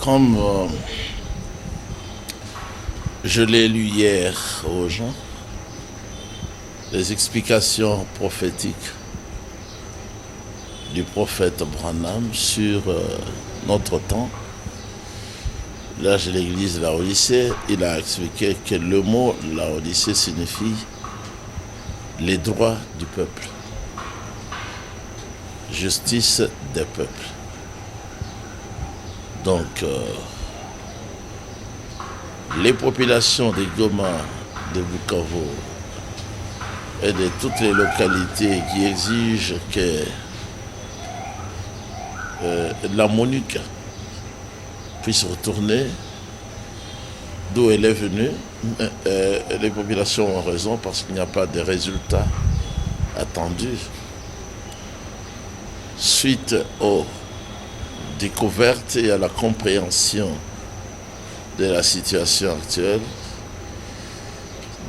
Comme je l'ai lu hier aux gens, les explications prophétiques du prophète Branham sur notre temps. L'âge de l'église de Laodicée, il a expliqué que le mot Laodicée signifie les droits du peuple, justice des peuples. Donc, les populations de Goma, de Bukavu et de toutes les localités qui exigent que la MONUC puisse retourner d'où elle est venue, les populations ont raison parce qu'il n'y a pas de résultats attendus. Suite aux découvertes et à la compréhension de la situation actuelle,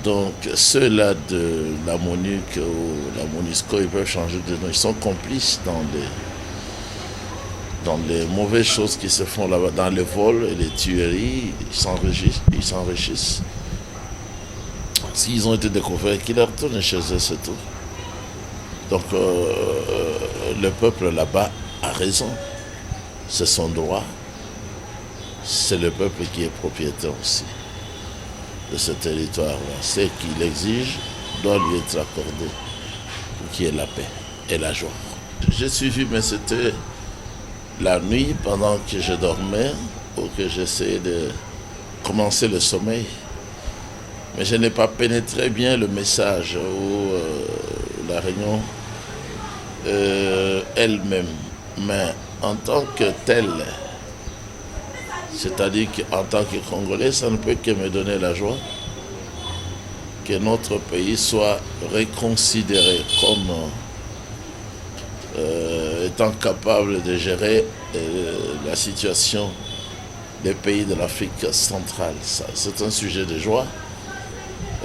donc ceux-là de la MONUC ou la MONUSCO, ils peuvent changer de nom, ils sont complices dans les mauvaises choses qui se font là-bas, dans les vols et les tueries, ils s'enrichissent. S'ils ont été découverts, qu'ils retournent chez eux, c'est tout. Donc le peuple là-bas a raison, c'est son droit, c'est le peuple qui est propriétaire aussi de ce territoire-là. Ce qu'il exige doit lui être accordé pour qu'il y ait la paix et la joie. J'ai suivi, mais c'était la nuit pendant que je dormais ou que j'essayais de commencer le sommeil. Mais je n'ai pas pénétré bien le message ou la réunion elle-même. Mais en tant que tel, c'est-à-dire qu'en tant que Congolais, ça ne peut que me donner la joie que notre pays soit reconsidéré comme étant capable de gérer la situation des pays de l'Afrique centrale. C'est un sujet de joie.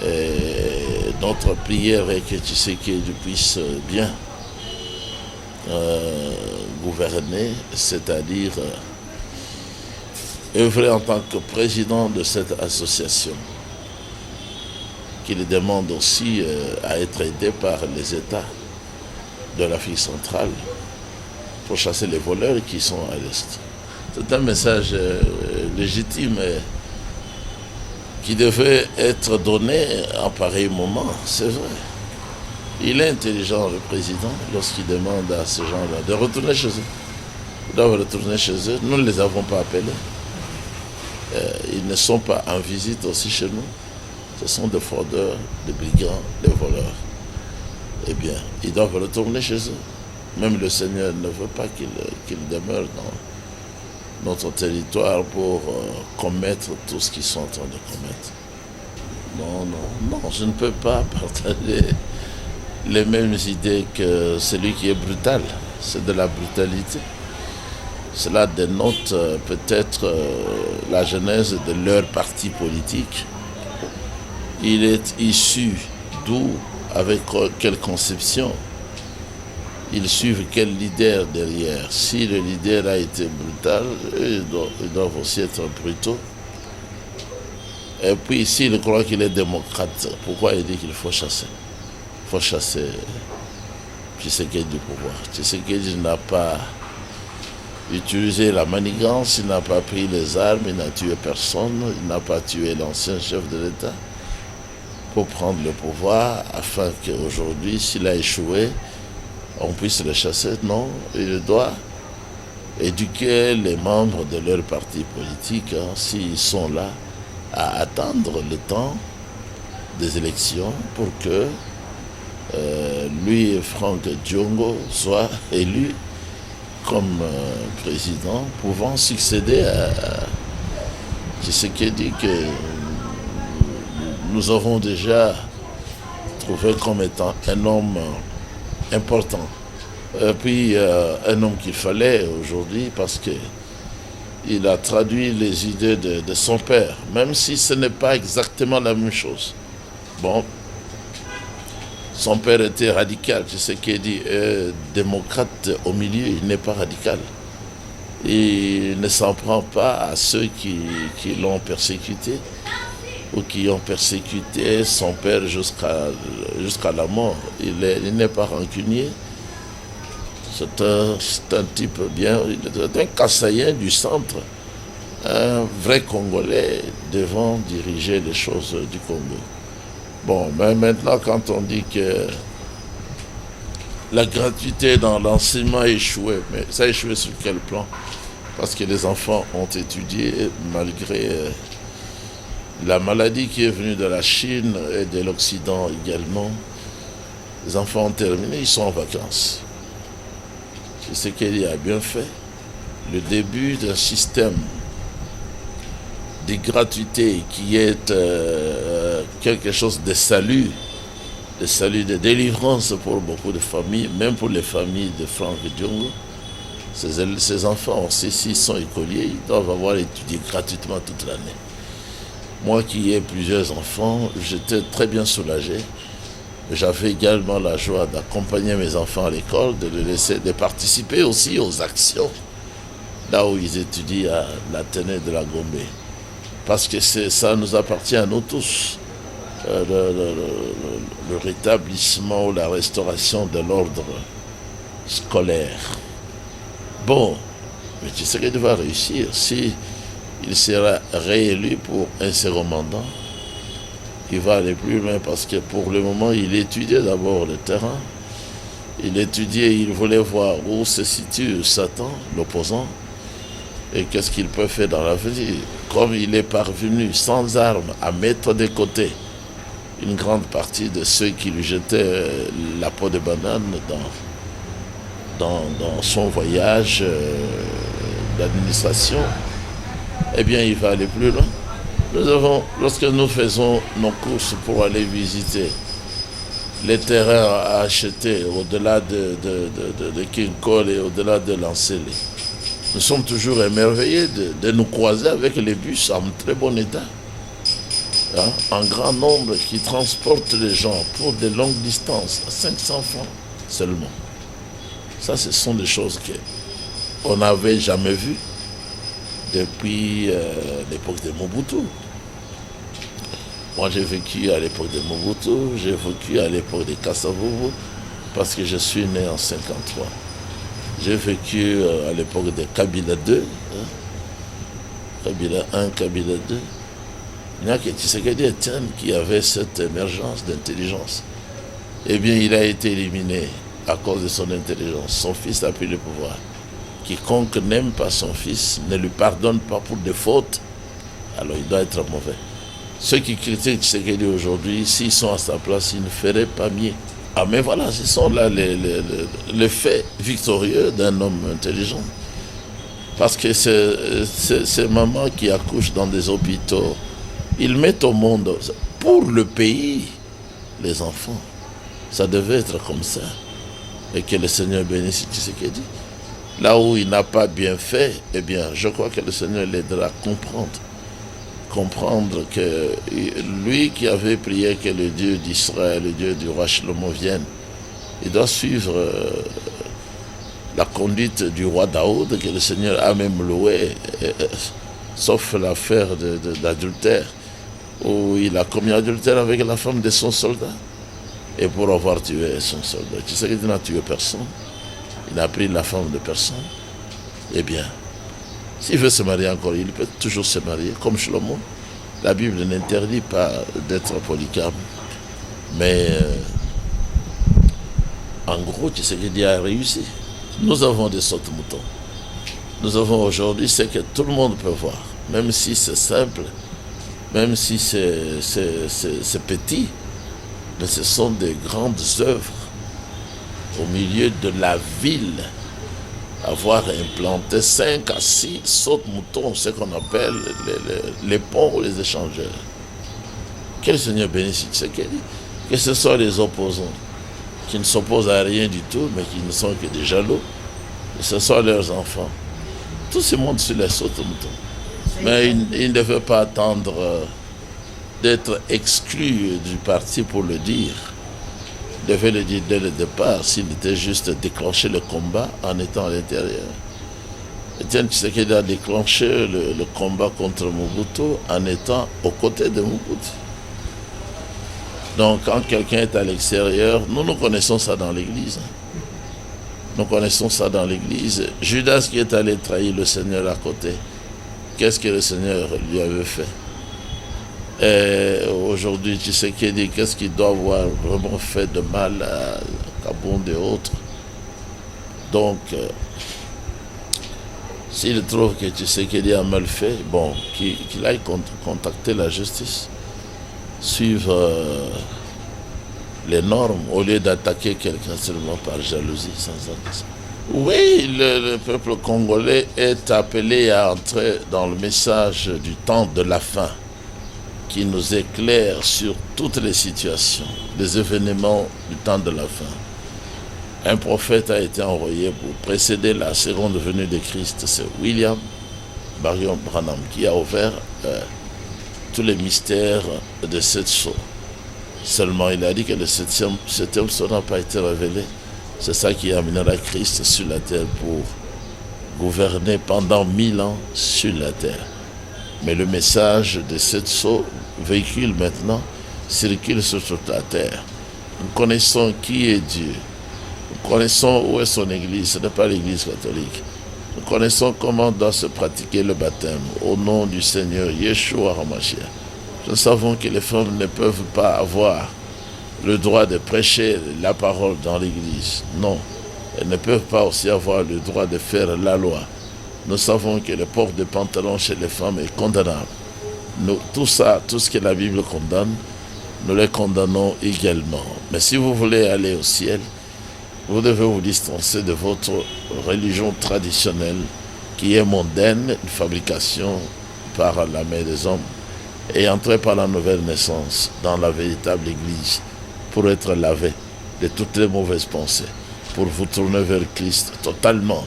Et notre prière est que Tshisekedi puisse bien gouverner, c'est-à-dire œuvrer en tant que président de cette association, qu'il demande aussi à être aidé par les États de l'Afrique centrale pour chasser les voleurs qui sont à l'Est. C'est un message légitime qui devait être donné en pareil moment, c'est vrai. Il est intelligent, le président, lorsqu'il demande à ces gens-là de retourner chez eux. Ils doivent retourner chez eux. Nous ne les avons pas appelés. Ils ne sont pas en visite aussi chez nous. Ce sont des fraudeurs, des brigands, des voleurs. Eh bien, ils doivent retourner chez eux. Même le Seigneur ne veut pas qu'ils demeurent dans notre territoire pour commettre tout ce qu'ils sont en train de commettre. Non, je ne peux pas partager les mêmes idées que celui qui est brutal. C'est de la brutalité. Cela dénote peut-être la genèse de leur parti politique. Il est issu d'où, avec quelle conception. Ils suivent quel leader derrière. Si le leader a été brutal, ils doivent aussi être brutaux. Et puis s'il croit qu'il est démocrate, pourquoi il dit qu'il faut chasser? Il faut chasser Tshisekedi du pouvoir. Tshisekedi n'a pas utilisé la manigance, il n'a pas pris les armes, il n'a tué personne, il n'a pas tué l'ancien chef de l'État pour prendre le pouvoir afin qu'aujourd'hui, s'il a échoué, on puisse le chasser. Non, il doit éduquer les membres de leur parti politique, s'ils sont là, à attendre le temps des élections pour que lui et Franck Diongo soient élus comme président, pouvant succéder à Tshisekedi que nous avons déjà trouvé comme étant un homme important. Et puis un homme qu'il fallait aujourd'hui parce qu'il a traduit les idées de son père, même si ce n'est pas exactement la même chose. Bon, son père était radical, Tshisekedi est démocrate au milieu, il n'est pas radical. Il ne s'en prend pas à ceux qui l'ont persécuté ou qui ont persécuté son père jusqu'à la mort. Il n'est pas rancunier. C'est un type bien, c'est un Kassaïen du centre, un vrai Congolais devant diriger les choses du Congo. Bon, mais maintenant quand on dit que la gratuité dans l'enseignement a échoué, mais ça a échoué sur quel plan? Parce que les enfants ont étudié malgré la maladie qui est venue de la Chine et de l'Occident également. Les enfants ont terminé, ils sont en vacances. C'est ce qu'il a bien fait. Le début d'un système de gratuité qui est quelque chose de salut, de délivrance pour beaucoup de familles, même pour les familles de Franck Diongo. Ces enfants, s'ils sont écoliers, ils doivent avoir étudié gratuitement toute l'année. Moi qui ai plusieurs enfants, j'étais très bien soulagé. J'avais également la joie d'accompagner mes enfants à l'école, de les laisser, de participer aussi aux actions, là où ils étudient à l'Athénée de la Gombe. Parce que ça nous appartient à nous tous, le rétablissement ou la restauration de l'ordre scolaire. Bon, mais tu sais qu'il va réussir. Si il sera réélu pour un second mandat, il va aller plus loin parce que pour le moment, il étudiait d'abord le terrain. Il étudiait, il voulait voir où se situe Satan, l'opposant, et qu'est-ce qu'il peut faire dans l'avenir. Comme il est parvenu sans armes à mettre de côté une grande partie de ceux qui lui jetaient la peau de banane dans son voyage d'administration, eh bien il va aller plus loin. Lorsque nous faisons nos courses pour aller visiter les terrains à acheter au-delà de Kinkole et au-delà de Lancélé, nous sommes toujours émerveillés de nous croiser avec les bus en très bon état, hein, en grand nombre qui transportent les gens pour de longues distances, à 500 francs seulement. Ça, ce sont des choses qu'on n'avait jamais vues depuis l'époque de Mobutu. Moi, j'ai vécu à l'époque de Mobutu, j'ai vécu à l'époque de Kasavubu, parce que je suis né en 1953. J'ai vécu à l'époque de Kabila II, hein, Kabila I, Kabila II. Il n'y a que Tshisekedi Etienne qui avait cette émergence d'intelligence. Eh bien, il a été éliminé à cause de son intelligence. Son fils a pris le pouvoir. Quiconque n'aime pas son fils ne lui pardonne pas pour des fautes, alors il doit être mauvais. Ceux qui critiquent Tshisekedi aujourd'hui, s'ils sont à sa place, ils ne feraient pas mieux. Ah mais voilà, ce sont là les faits victorieux d'un homme intelligent. Parce que ces mamans qui accouchent dans des hôpitaux, ils mettent au monde, pour le pays, les enfants. Ça devait être comme ça. Et que le Seigneur bénisse Tshisekedi. Là où il n'a pas bien fait, eh bien, je crois que le Seigneur l'aidera à comprendre que lui qui avait prié que le Dieu d'Israël, le Dieu du roi Shlomo vienne, il doit suivre la conduite du roi Daoud, que le Seigneur a même loué, sauf l'affaire d'adultère, où il a commis adultère avec la femme de son soldat, et pour avoir tué son soldat. Tu sais qu'il n'a tué personne. Il n'a pris la femme de personne. Eh bien, s'il veut se marier encore, il peut toujours se marier, comme Shlomo. La Bible n'interdit pas d'être polygame. Mais, en gros, tu sais qu'il a réussi. Nous avons des sautes-moutons. Nous avons aujourd'hui ce que tout le monde peut voir. Même si c'est simple, même si c'est petit, mais ce sont des grandes œuvres. Au milieu de la ville, avoir implanté 5 à 6 sautes-moutons, ce qu'on appelle les ponts ou les échangeurs. Que le Seigneur bénisse Tshisekedi. Que ce soit les opposants, qui ne s'opposent à rien du tout, mais qui ne sont que des jaloux, que ce soit leurs enfants. Tout se monte sur les sautes-moutons. Mais ils ne devaient pas attendre d'être exclus du parti pour le dire. Devait le dire dès le départ s'il était juste déclencher le combat en étant à l'intérieur. Etienne Tshisekedi a déclenché le combat contre Mobutu en étant aux côtés de Mobutu. Donc quand quelqu'un est à l'extérieur, nous connaissons ça dans l'église. Nous connaissons ça dans l'église. Judas qui est allé trahir le Seigneur à côté, qu'est-ce que le Seigneur lui avait fait? Et aujourd'hui, Tshisekedi, qu'est-ce qu'il doit avoir vraiment fait de mal à Kabound et autres? Donc, s'il trouve que Tshisekedi a mal fait, bon, qu'il aille contacter la justice, suivre les normes, au lieu d'attaquer quelqu'un seulement par jalousie, sans autre. Oui, le peuple congolais est appelé à entrer dans le message du temps de la fin, qui nous éclaire sur toutes les situations, les événements du temps de la fin. Un prophète a été envoyé pour précéder la seconde venue de Christ, c'est William Marion Branham, qui a ouvert tous les mystères de cette chose. Seulement, il a dit que le septième son n'a pas été révélé. C'est ça qui amènera Christ sur la terre pour gouverner pendant 1000 ans sur la terre. Mais le message de cette sceau véhicule maintenant, circule sur toute la terre. Nous connaissons qui est Dieu. Nous connaissons où est son église. Ce n'est pas l'église catholique. Nous connaissons comment doit se pratiquer le baptême au nom du Seigneur Yeshua HaMashiach. Nous savons que les femmes ne peuvent pas avoir le droit de prêcher la parole dans l'église. Non, elles ne peuvent pas aussi avoir le droit de faire la loi. Nous savons que le port de pantalon chez les femmes est condamnable. Tout ça, tout ce que la Bible condamne, nous les condamnons également. Mais si vous voulez aller au ciel, vous devez vous distancer de votre religion traditionnelle qui est mondaine, une fabrication par la main des hommes, et entrer par la nouvelle naissance dans la véritable église pour être lavé de toutes les mauvaises pensées, pour vous tourner vers Christ totalement.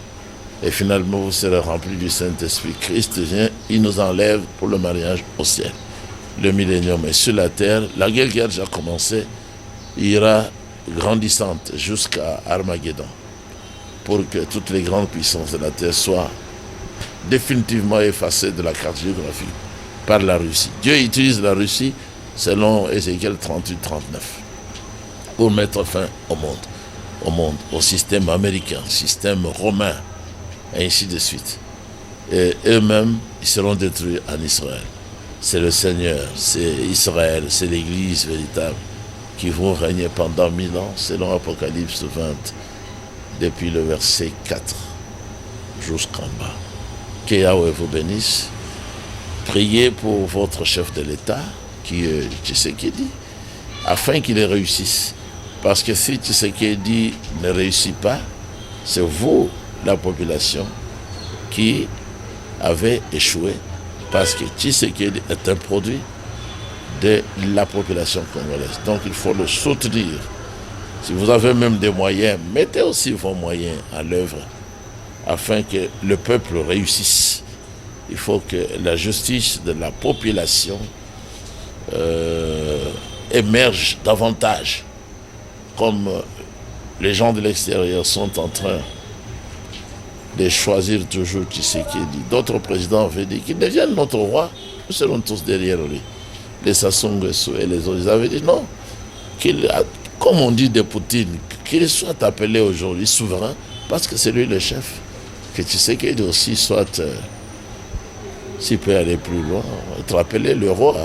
Et finalement, vous serez rempli du Saint-Esprit. Christ vient, il nous enlève pour le mariage au ciel. Le millénium est sur la terre. La guerre qui a déjà commencé ira grandissante jusqu'à Armageddon pour que toutes les grandes puissances de la terre soient définitivement effacées de la carte géographique par la Russie. Dieu utilise la Russie selon Ézéchiel 38-39 pour mettre fin au monde, au système américain, au système romain, et ainsi de suite. Et eux-mêmes, ils seront détruits en Israël. C'est le Seigneur, c'est Israël, c'est l'Église véritable qui vont régner pendant 1000 ans, selon Apocalypse 20, depuis le verset 4 jusqu'en bas. Que Yahweh vous bénisse. Priez pour votre chef de l'État, qui est Tshisekedi, afin qu'il réussisse. Parce que si Tshisekedi ne réussit pas, c'est vous, la population, qui avez échoué. Parce que Tshisekedi est un produit de la population congolaise. Donc il faut le soutenir. Si vous avez même des moyens, mettez aussi vos moyens à l'œuvre afin que le peuple réussisse. Il faut que la justice de la population émerge davantage, comme les gens de l'extérieur sont en train de choisir toujours Tshisekedi. D'autres présidents avaient dit qu'il devienne notre roi, nous serons tous derrière lui. Les Sassou Nguesso et les autres, ils avaient dit non, comme on dit de Poutine, qu'il soit appelé aujourd'hui souverain, parce que c'est lui le chef. Que Tshisekedi aussi soit, s'il peut aller plus loin, être appelé le roi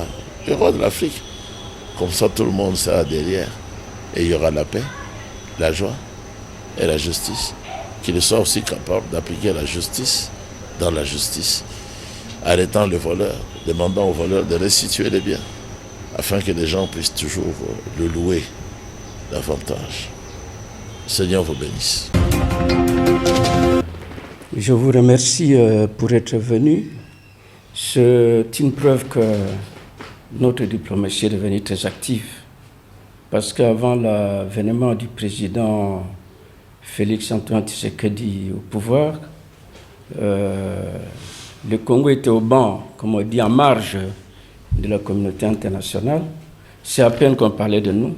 de l'Afrique. Comme ça, tout le monde sera derrière. Et il y aura la paix, la joie et la justice. Qu'il soit aussi capable d'appliquer la justice dans la justice, arrêtant les voleurs, demandant aux voleurs de restituer les biens, afin que les gens puissent toujours le louer davantage. Seigneur vous bénisse. Je vous remercie pour être venu. C'est une preuve que notre diplomatie est devenue très active. Parce qu'avant l'avènement du président Félix-Antoine Tshisekedi au pouvoir, le Congo était au banc, comme on dit, en marge de la communauté internationale. C'est à peine qu'on parlait de nous,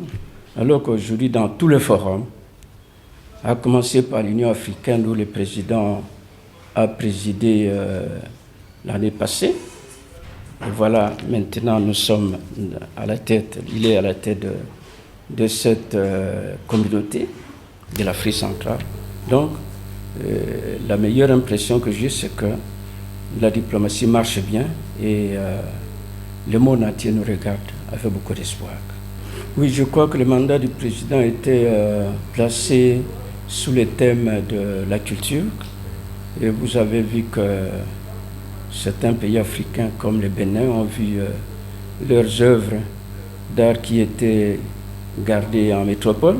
alors qu'aujourd'hui, dans tous les forums, à commencer par l'Union africaine où le président a présidé l'année passée. Et voilà, maintenant nous sommes à la tête, il est à la tête de cette communauté de l'Afrique centrale. Donc, la meilleure impression que j'ai, c'est que la diplomatie marche bien et le monde entier nous regarde avec beaucoup d'espoir. Oui, je crois que le mandat du président était placé sous le thème de la culture. Et vous avez vu que certains pays africains comme le Bénin ont vu leurs œuvres d'art qui étaient gardées en métropole,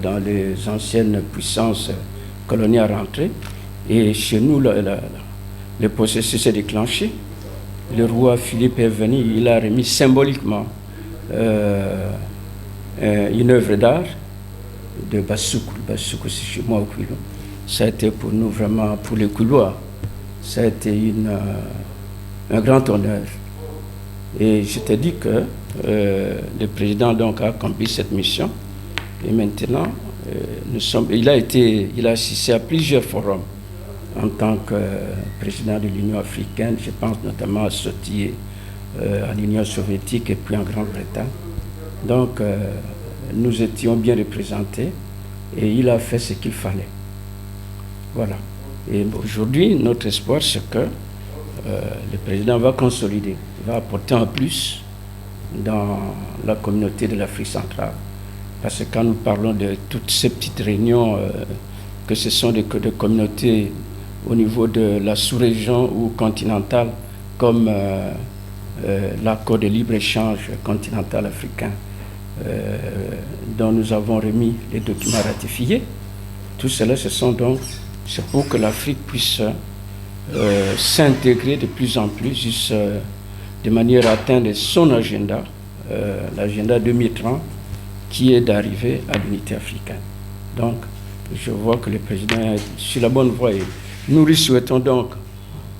dans les anciennes puissances coloniales rentrées. Et chez nous, le processus s'est déclenché. Le roi Philippe est venu, il a remis symboliquement une œuvre d'art de Bassoukou. Bassoukou, c'est chez moi au Kouilou. Ça a été pour nous vraiment, pour les Koulouas, ça a été un grand honneur. Et je te dis que le président donc a accompli cette mission. Et maintenant, il a assisté à plusieurs forums en tant que président de l'Union africaine. Je pense notamment à Sotier en Union soviétique et puis en Grande-Bretagne. Donc, nous étions bien représentés et il a fait ce qu'il fallait. Voilà. Et aujourd'hui, notre espoir, c'est que le président va consolider, va apporter un plus dans la communauté de l'Afrique centrale. Parce que quand nous parlons de toutes ces petites réunions, que ce sont des communautés au niveau de la sous-région ou continentale, comme l'accord de libre-échange continental africain, dont nous avons remis les documents ratifiés, tout cela, c'est pour que l'Afrique puisse s'intégrer de plus en plus, de manière à atteindre son agenda, l'agenda 2030, qui est d'arriver à l'unité africaine. Donc, je vois que le président est sur la bonne voie. Et nous lui souhaitons donc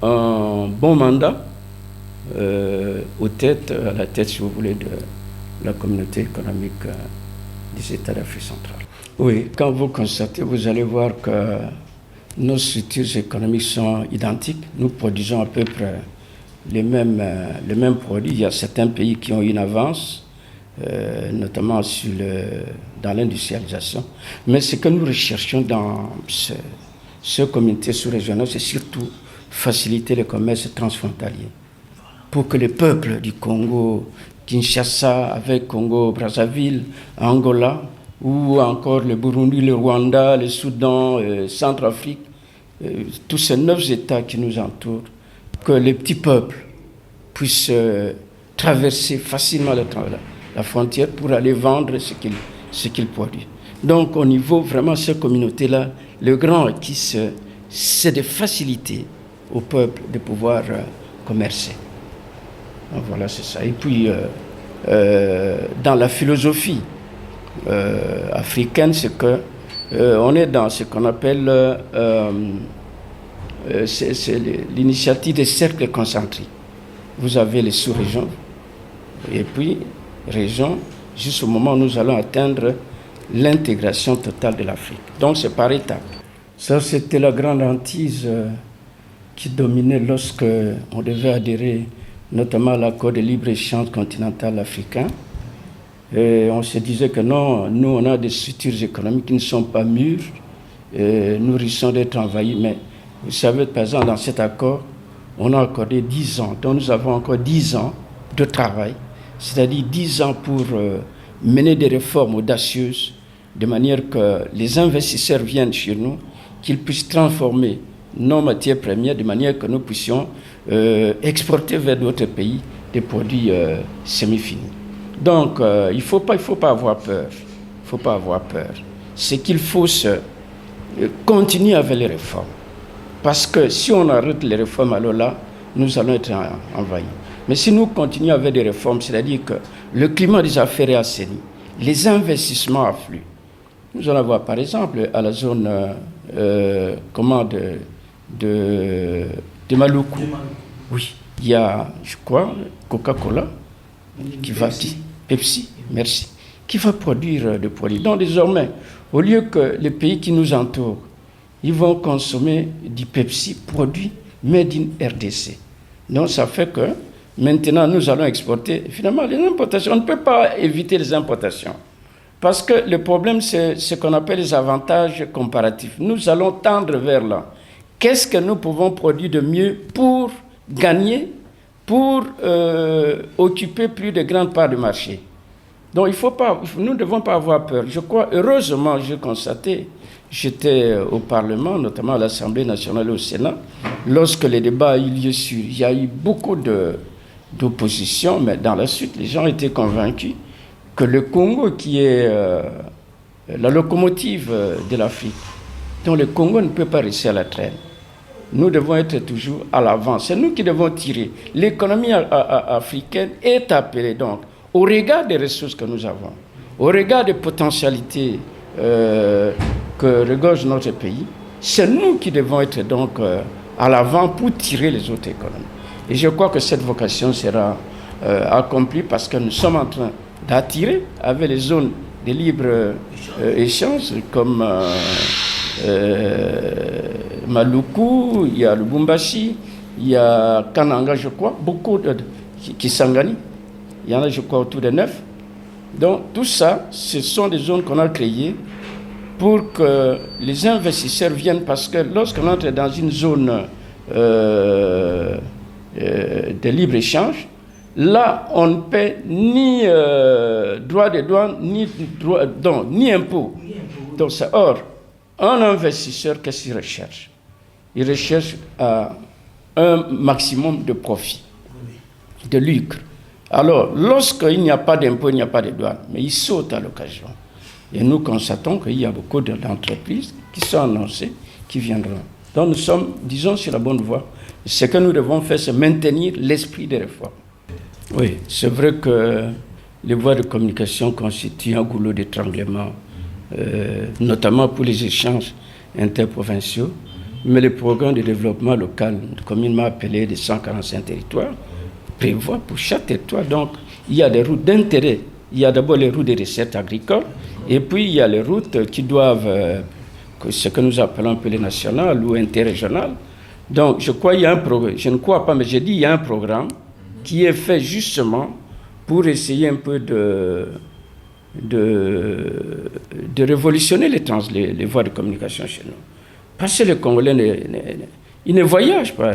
un bon mandat à la tête, si vous voulez, de la communauté économique des États d'Afrique centrale. Oui, quand vous constatez, vous allez voir que nos structures économiques sont identiques. Nous produisons à peu près les mêmes produits. Il y a certains pays qui ont une avance, notamment dans l'industrialisation. Mais ce que nous recherchons dans ce comité sous-régional, c'est surtout faciliter le commerce transfrontalier pour que les peuples du Congo, Kinshasa, avec Congo-Brazzaville, Angola, ou encore le Burundi, le Rwanda, le Soudan, Centrafrique, tous ces 9 États qui nous entourent, que les petits peuples puissent traverser facilement la frontière pour aller vendre ce qu'ils produisent. Donc au niveau vraiment de ces communautés-là, le grand acquis, c'est de faciliter au peuple de pouvoir commercer. Donc voilà, c'est ça. Et puis, dans la philosophie africaine, c'est que on est dans ce qu'on appelle c'est l'initiative des cercles concentriques. Vous avez les sous-régions et puis régions, jusqu'au moment où nous allons atteindre l'intégration totale de l'Afrique. Donc c'est par étapes. Ça, c'était la grande hantise qui dominait lorsque on devait adhérer notamment à l'accord de libre-échange continental africain. Et on se disait que non, nous on a des structures économiques qui ne sont pas mûres, nous risquons d'être envahis. Mais vous savez, par exemple, dans cet accord, on a accordé 10 ans. Donc nous avons encore 10 ans de travail, c'est-à-dire 10 ans pour mener des réformes audacieuses, de manière que les investisseurs viennent chez nous, qu'ils puissent transformer nos matières premières, de manière que nous puissions exporter vers d'autres pays des produits semi-finis. Donc, il ne faut pas avoir peur. Il ne faut pas avoir peur. C'est qu'il faut continuer avec les réformes. Parce que si on arrête les réformes, alors là, nous allons être envahis. Mais si nous continuons avec des réformes, c'est-à-dire que le climat des affaires est assaini, les investissements affluent. Nous allons voir, par exemple, à la zone de Maluku. Oui, il y a, je crois, Coca-Cola, Pepsi, qui va produire des produits. Donc désormais, au lieu que les pays qui nous entourent, ils vont consommer du Pepsi produit made in RDC. Donc ça fait que maintenant nous allons exporter. Finalement, les importations, on ne peut pas éviter les importations. Parce que le problème, c'est ce qu'on appelle les avantages comparatifs. Nous allons tendre vers là. Qu'est-ce que nous pouvons produire de mieux pour gagner, pour occuper plus de grandes parts du marché? Donc nous ne devons pas avoir peur. Je crois, heureusement, j'ai constaté, j'étais au Parlement, notamment à l'Assemblée nationale et au Sénat, lorsque les débats ont eu lieu il y a eu beaucoup d'opposition, mais dans la suite, les gens étaient convaincus que le Congo, qui est la locomotive de l'Afrique, donc le Congo ne peut pas rester à la traîne. Nous devons être toujours à l'avant. C'est nous qui devons tirer. L'économie africaine est appelée donc, au regard des ressources que nous avons, au regard des potentialités que regorge notre pays, c'est nous qui devons être donc à l'avant pour tirer les autres économies. Et je crois que cette vocation sera accomplie parce que nous sommes en train d'attirer avec les zones de libre-échange comme Maluku, il y a Lubumbashi, il y a Kananga, je crois, beaucoup Kisangani, il y en a, je crois, autour de 9. Donc tout ça, ce sont des zones qu'on a créées pour que les investisseurs viennent, parce que lorsqu'on entre dans une zone de libre-échange, là, on ne paie ni droit de douane, ni impôt. Donc, or, un investisseur, qu'est-ce qu'il recherche? Il recherche un maximum de profit, de lucre. Alors, lorsqu'il n'y a pas d'impôt, il n'y a pas de douane, mais il saute à l'occasion. Et nous constatons qu'il y a beaucoup d'entreprises qui sont annoncées, qui viendront. Donc, nous sommes, disons, sur la bonne voie. Ce que nous devons faire, c'est maintenir l'esprit des réformes. Oui, c'est vrai que les voies de communication constituent un goulot d'étranglement, notamment pour les échanges interprovinciaux, mais le programme de développement local, communément appelé des 145 territoires, prévoit pour chaque territoire, donc, il y a des routes d'intérêt. Il y a d'abord les routes des recettes agricoles, et puis il y a les routes qui doivent, ce que nous appelons un peu les nationales ou interrégionales. Donc, je crois qu'il y a un programme, je ne crois pas, mais j'ai dit il y a un programme qui est fait justement pour essayer un peu de révolutionner les voies de communication chez nous. Parce que les Congolais, ils ne voyagent pas.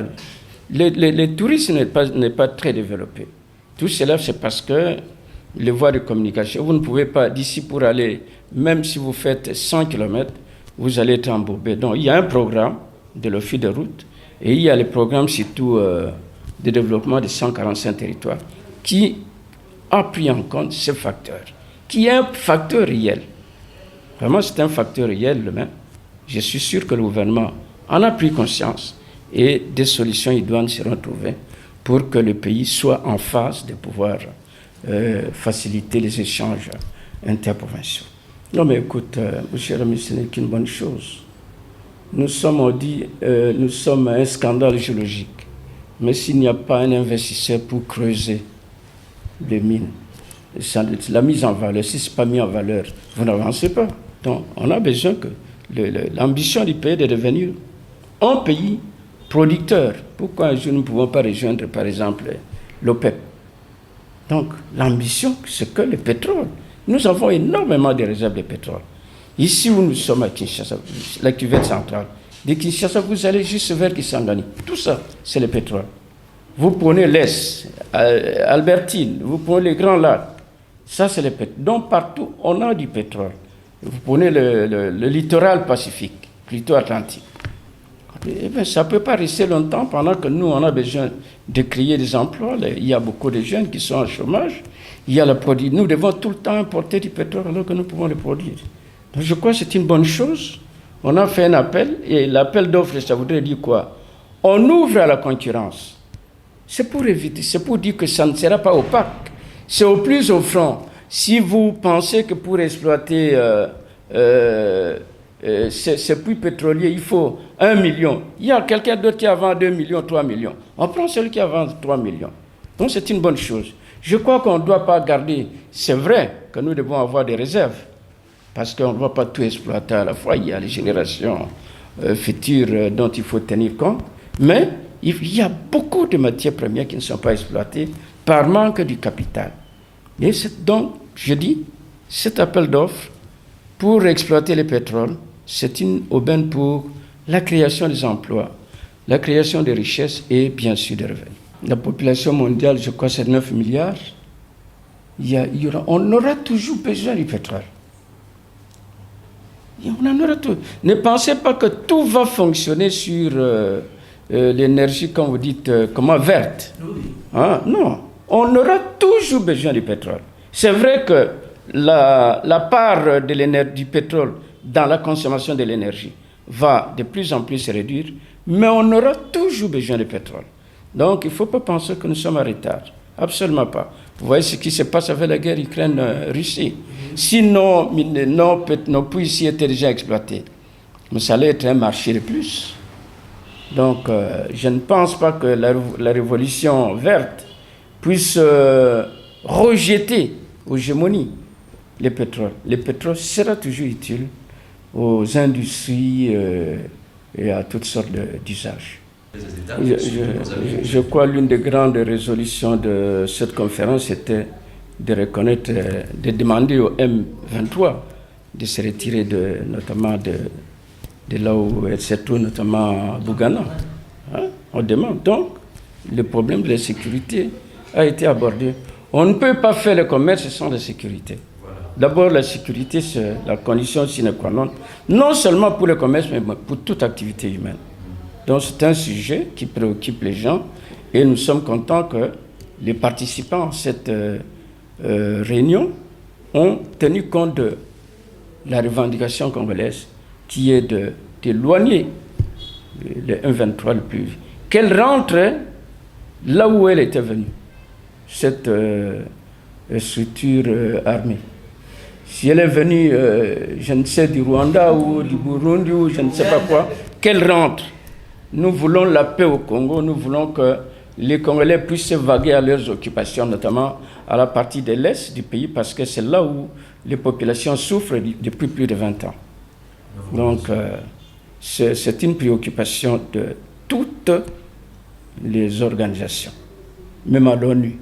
Les touristes n'est pas très développé. Tout cela, c'est parce que les voies de communication, vous ne pouvez pas, d'ici pour aller, même si vous faites 100 km, vous allez être embourbé. Donc, il y a un programme de l'Office de route et il y a le programme surtout de développement des 145 territoires qui a pris en compte ce facteur, qui est un facteur réel. Vraiment, c'est un facteur réel, mais je suis sûr que le gouvernement en a pris conscience et des solutions idoines seront trouvées pour que le pays soit en phase de pouvoir faciliter les échanges interprovinciaux. Non, mais écoute, mon cher ami, ce n'est qu'une bonne chose. Nous sommes, on dit, nous sommes un scandale géologique. Mais s'il n'y a pas un investisseur pour creuser les mines, la mise en valeur, si ce n'est pas mis en valeur, vous n'avancez pas. Donc, on a besoin que l'ambition du pays est de devenir un pays producteur. Pourquoi nous ne pouvons pas rejoindre, par exemple, l'OPEP? Donc, l'ambition, c'est que le pétrole. Nous avons énormément de réserves de pétrole. Ici où nous sommes à Kinshasa, la cuvette centrale, de Kinshasa, vous allez juste vers Kisangani. Tout ça, c'est le pétrole. Vous prenez l'Est, Albertine, vous prenez les Grands Lacs, ça c'est le pétrole. Donc partout, on a du pétrole. Vous prenez le littoral pacifique, plutôt atlantique. Eh bien, ça ne peut pas rester longtemps pendant que nous, on a besoin de créer des emplois. Il y a beaucoup de jeunes qui sont en chômage. Il y a le produit. Nous devons tout le temps importer du pétrole alors que nous pouvons le produire. Donc, je crois que c'est une bonne chose. On a fait un appel, et l'appel d'offres, ça voudrait dire quoi? On ouvre à la concurrence. C'est pour éviter, c'est pour dire que ça ne sera pas opaque. C'est au plus offrant. Si vous pensez que pour exploiter ces puits pétroliers, il faut 1 million. Il y a quelqu'un d'autre qui a vendu 2 millions, 3 millions. On prend celui qui a vendu 3 millions. Donc c'est une bonne chose. Je crois qu'on ne doit pas garder. C'est vrai que nous devons avoir des réserves. Parce qu'on ne va pas tout exploiter à la fois. Il y a les générations futur dont il faut tenir compte. Mais il y a beaucoup de matières premières qui ne sont pas exploitées par manque du capital. Et donc, je dis, cet appel d'offres pour exploiter le pétrole, c'est une aubaine pour la création des emplois, la création des richesses et bien sûr des revenus. La population mondiale, je crois, c'est 9 milliards. On aura toujours besoin du pétrole. On en aura tout. Ne pensez pas que tout va fonctionner sur l'énergie, comme vous dites, comment verte. Hein? Non, on aura toujours besoin du pétrole. C'est vrai que la part du pétrole dans la consommation de l'énergie va de plus en plus se réduire, mais on aura toujours besoin de pétrole. Donc, il ne faut pas penser que nous sommes en retard. Absolument pas. Vous voyez ce qui se passe avec la guerre Ukraine-Russie. Si nos puits ici étaient déjà exploités, mais ça allait être un marché de plus. Donc, je ne pense pas que la révolution verte puisse rejeter aux gémonies le pétrole. Le pétrole sera toujours utile aux industries et à toutes sortes d'usages. Je crois que l'une des grandes résolutions de cette conférence était de reconnaître, de demander au M23 de se retirer notamment de là où elle se trouve, notamment à Bougana. Hein? On demande donc, le problème de la sécurité a été abordé. On ne peut pas faire le commerce sans la sécurité. D'abord, la sécurité, c'est la condition sine qua non, non seulement pour le commerce, mais pour toute activité humaine. Donc c'est un sujet qui préoccupe les gens et nous sommes contents que les participants à cette réunion ont tenu compte de la revendication congolaise qui est d'éloigner le M23 le plus vite. Qu'elle rentre là où elle était venue, cette structure armée. Si elle est venue, je ne sais, du Rwanda ou du Burundi ou je ne sais pas quoi, qu'elle rentre. Nous voulons la paix au Congo, nous voulons que les Congolais puissent vaguer à leurs occupations, notamment à la partie de l'Est du pays, parce que c'est là où les populations souffrent depuis plus de 20 ans. Donc, c'est une préoccupation de toutes les organisations, même à l'ONU.